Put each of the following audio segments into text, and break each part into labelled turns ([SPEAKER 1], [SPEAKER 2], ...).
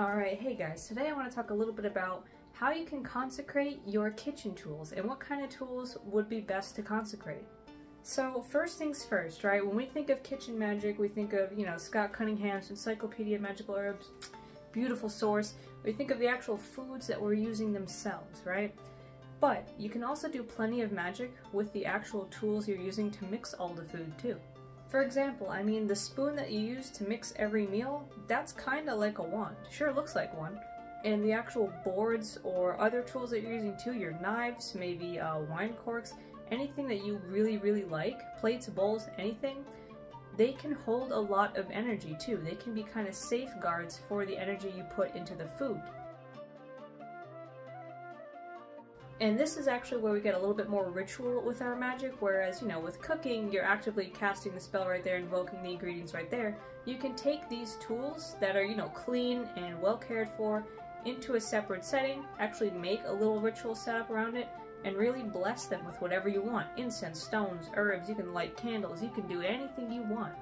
[SPEAKER 1] Alright, hey guys, today I want to talk a little bit about how you can consecrate your kitchen tools and what kind of tools would be best to consecrate. So first things first, right, when we think of kitchen magic, we think of, Scott Cunningham's Encyclopedia of Magical Herbs, beautiful source. We think of the actual foods that we're using themselves, right? But you can also do plenty of magic with the actual tools you're using to mix all the food too. For example, the spoon that you use to mix every meal, that's kinda like a wand. Sure, it looks like one. And the actual boards or other tools that you're using too, your knives, maybe wine corks, anything that you really like, plates, bowls, anything, they can hold a lot of energy too. They can be kind of safeguards for the energy you put into the food. And this is actually where we get a little bit more ritual with our magic, whereas, with cooking, you're actively casting the spell right there, invoking the ingredients right there. You can take these tools that are, clean and well cared for into a separate setting, actually make a little ritual setup around it, and really bless them with whatever you want. Incense, stones, herbs, you can light candles, you can do anything you want.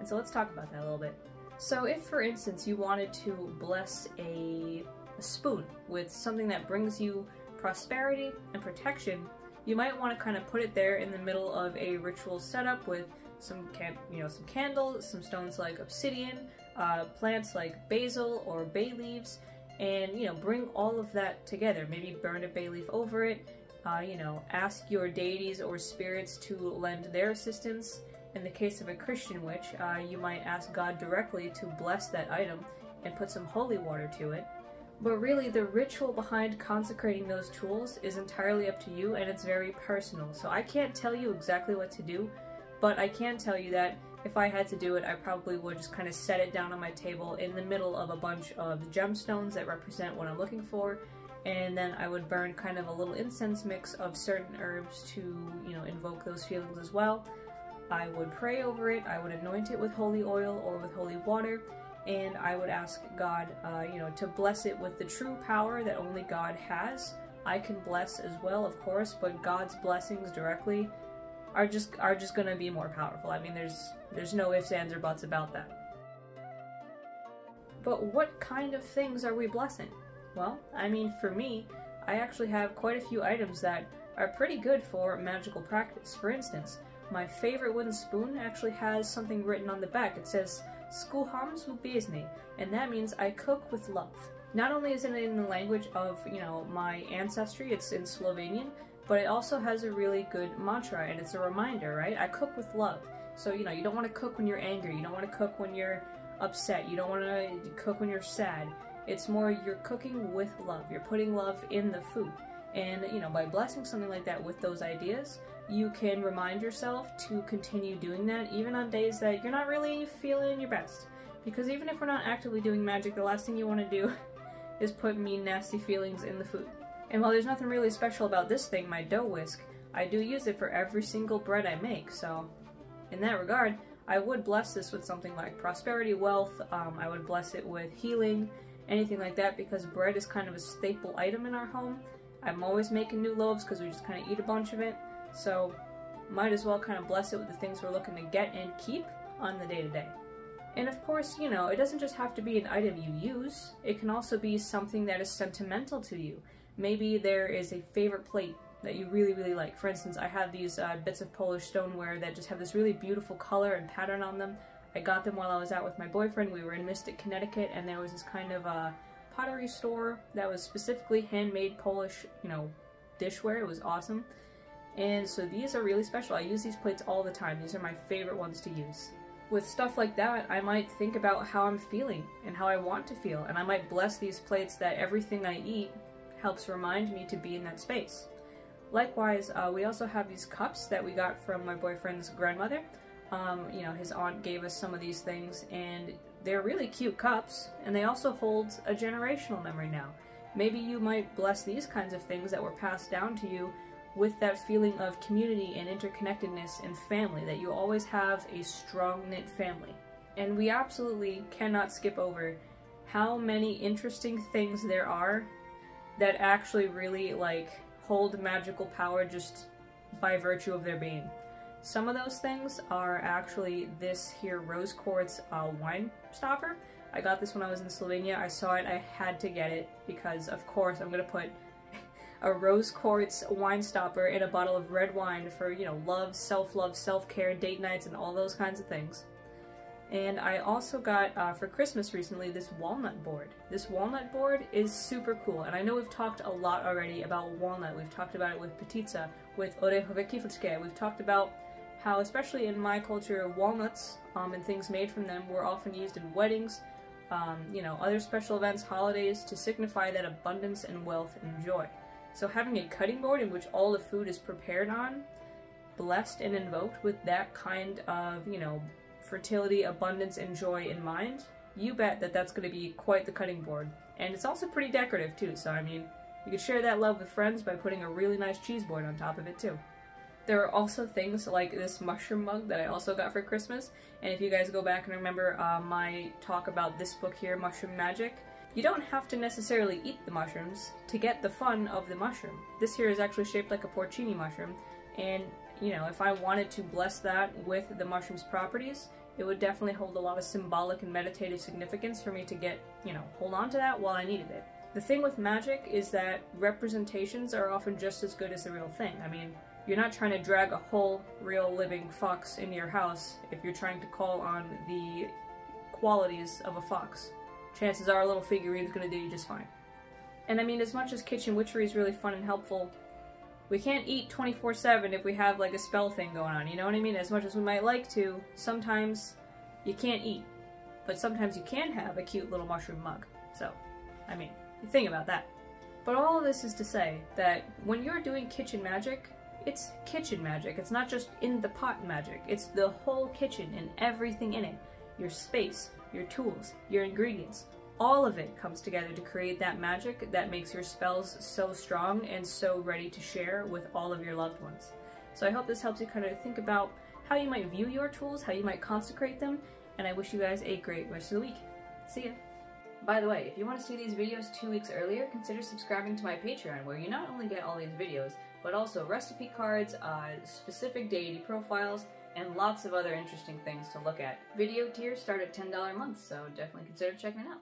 [SPEAKER 1] And so let's talk about that a little bit. So if, for instance, you wanted to bless a spoon with something that brings you prosperity and protection, you might want to kind of put it there in the middle of a ritual setup with some candles, some stones like obsidian, plants like basil or bay leaves, and bring all of that together. Maybe burn a bay leaf over it. Ask your deities or spirits to lend their assistance. In the case of a Christian witch, you might ask God directly to bless that item and put some holy water to it. But really, the ritual behind consecrating those tools is entirely up to you, and it's very personal. So I can't tell you exactly what to do, but I can tell you that if I had to do it, I probably would just kind of set it down on my table in the middle of a bunch of gemstones that represent what I'm looking for, and then I would burn kind of a little incense mix of certain herbs to, invoke those feelings as well. I would pray over it, I would anoint it with holy oil or with holy water, and I would ask God, to bless it with the true power that only God has. I can bless as well, of course, but God's blessings directly are just gonna be more powerful. There's no ifs, ands, or buts about that. But what kind of things are we blessing? Well, for me, I actually have quite a few items that are pretty good for magical practice. For instance, my favorite wooden spoon actually has something written on the back. It says, "Skuham zu bizni," and that means I cook with love. Not only is it in the language of, my ancestry, it's in Slovenian, but it also has a really good mantra, and it's a reminder, right? I cook with love. So, you don't want to cook when you're angry, you don't want to cook when you're upset, you don't want to cook when you're sad. It's more you're cooking with love, you're putting love in the food. And, by blessing something like that with those ideas, you can remind yourself to continue doing that even on days that you're not really feeling your best. Because even if we're not actively doing magic, the last thing you want to do is put mean, nasty feelings in the food. And while there's nothing really special about this thing, my dough whisk, I do use it for every single bread I make. So in that regard, I would bless this with something like prosperity, wealth, I would bless it with healing, anything like that, because bread is kind of a staple item in our home. I'm always making new loaves because we just kind of eat a bunch of it. So might as well kind of bless it with the things we're looking to get and keep on the day-to-day. And of course, it doesn't just have to be an item you use. It can also be something that is sentimental to you. Maybe there is a favorite plate that you really like. For instance, I have these bits of Polish stoneware that just have this really beautiful color and pattern on them. I got them while I was out with my boyfriend. We were in Mystic, Connecticut, and there was this kind of pottery store that was specifically handmade Polish, dishware. It was awesome. And so these are really special. I use these plates all the time. These are my favorite ones to use. With stuff like that, I might think about how I'm feeling and how I want to feel, and I might bless these plates that everything I eat helps remind me to be in that space. Likewise, we also have these cups that we got from my boyfriend's grandmother. His aunt gave us some of these things, and they're really cute cups, and they also hold a generational memory now. Maybe you might bless these kinds of things that were passed down to you with that feeling of community and interconnectedness and family, that you always have a strong-knit family. And we absolutely cannot skip over how many interesting things there are that actually really, hold magical power just by virtue of their being. Some of those things are actually this here rose quartz wine stopper. I got this when I was in Slovenia. I saw it, I had to get it because of course I'm gonna put a rose quartz wine stopper in a bottle of red wine for, you know, love, self-care, date nights, and all those kinds of things. And I also got, for Christmas recently, this walnut board. This walnut board is super cool, and I know we've talked a lot already about walnut. We've talked about it with petitsa, with orechowe kiflskie. We've talked about how, especially in my culture, walnuts and things made from them were often used in weddings, you know, other special events, holidays, to signify that abundance and wealth and joy. So having a cutting board in which all the food is prepared on, blessed and invoked with that kind of, you know, fertility, abundance, and joy in mind, you bet that that's going to be quite the cutting board. And it's also pretty decorative too, so I mean, you could share that love with friends by putting a really nice cheese board on top of it too. There are also things like this mushroom mug that I also got for Christmas, and if you guys go back and remember my talk about this book here, Mushroom Magic, you don't have to necessarily eat the mushrooms to get the fun of the mushroom. This here is actually shaped like a porcini mushroom, and you know, if I wanted to bless that with the mushroom's properties, it would definitely hold a lot of symbolic and meditative significance for me to get, you know, hold on to that while I needed it. The thing with magic is that representations are often just as good as the real thing. I mean, you're not trying to drag a whole, real, living fox into your house if you're trying to call on the qualities of a fox. Chances are a little figurine's gonna do you just fine. And I mean, as much as kitchen witchery is really fun and helpful, we can't eat 24/7 if we have like a spell thing going on, you know what I mean? As much as we might like to, sometimes you can't eat. But sometimes you can have a cute little mushroom mug. So, I mean, think about that. But all of this is to say that when you're doing kitchen magic, it's kitchen magic. It's not just in the pot magic. It's the whole kitchen and everything in it. Your space, your tools, your ingredients. All of it comes together to create that magic that makes your spells so strong and so ready to share with all of your loved ones. So I hope this helps you kind of think about how you might view your tools, how you might consecrate them, and I wish you guys a great rest of the week. See ya! By the way, if you want to see these videos 2 weeks earlier, consider subscribing to my Patreon, where you not only get all these videos, but also recipe cards, specific deity profiles, and lots of other interesting things to look at. Video tiers start at $10 a month, so definitely consider checking it out.